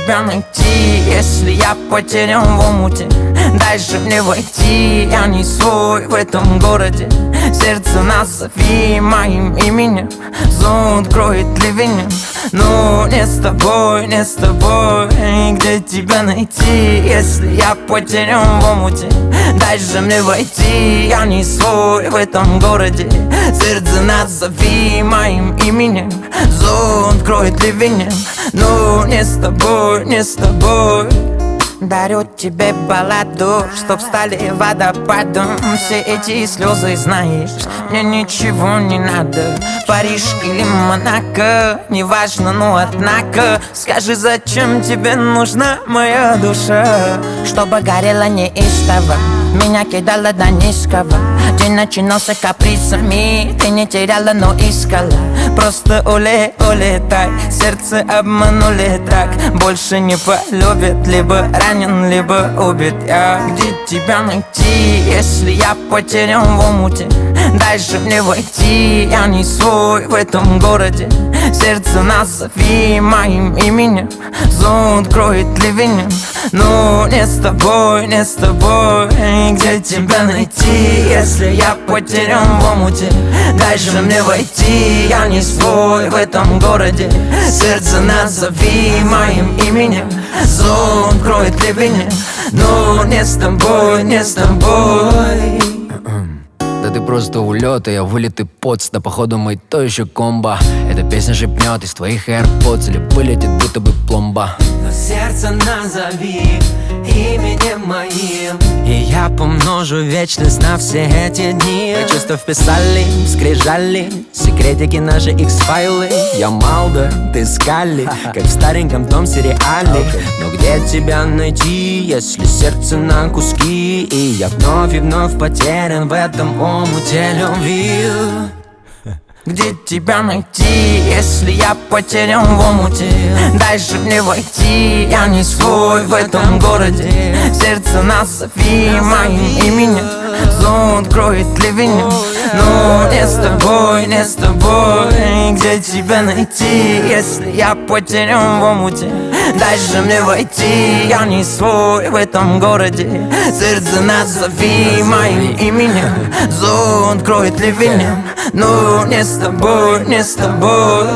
тебя найти, если я потерян в омуте? Дай же мне войти, я не свой в этом городе. Сердце назови моим именем, зонт кроет ливнем. Но не с тобой, не с тобой. Где тебя найти, если я потерян в омуте? Дай же мне войти, я не свой в этом городе. Сердце назови моим именем, зонт кроет ливнем. Но не с тобой, не с тобой. Дарю тебе балладу, чтоб стали водопадом все эти слезы, знаешь, мне ничего не надо. Париж или Монако, неважно, но однако скажи, зачем тебе нужна моя душа? Чтобы горела неистово, меня кидала до низкого. День начинался капризами, ты не теряла, но искала. Просто улетай, сердце обманули так. Больше не полюбит, либо ранен, либо убит. Где тебя найти, если я потерян в омуте? Дай же мне войти, я не свой в этом городе. Сердце назови моим именем, зонт кроет ливнем. Но не с тобой, не с тобой. Где тебя найти, если я потерян в омуте? Дай же мне войти, я не свой в этом городе. Сердце назови моим именем, зонт кроет ливнем. Но не с тобой, не с тобой. Да ты просто улет, а я вылитый поц. Да походу мы то еще комбо. Эта песня шепнет из твоих AirPods или вылетит будто бы пломба. Но сердце назови именем моим, и я помножу вечность на все эти дни. Мы чувства вписали, скрижали секретики наши X-файлы. Я Малдер, ты Скалли, как в стареньком том сериале. Но где тебя найти, если сердце на куски? И я вновь и вновь потерян в этом омуте любви. Где тебя найти, если я потерян в омуте? Дай же мне войти, я не свой в этом городе. Сердце назови моим именем, зонт кроет ливнем. Но не с тобой, не с тобой. Где тебя найти, если я потерян в омуте? Дай же мне войти, я не свой в этом городе. Сердце назови моим именем, зонт кроет ливнем. Но не с тобой, не с тобой.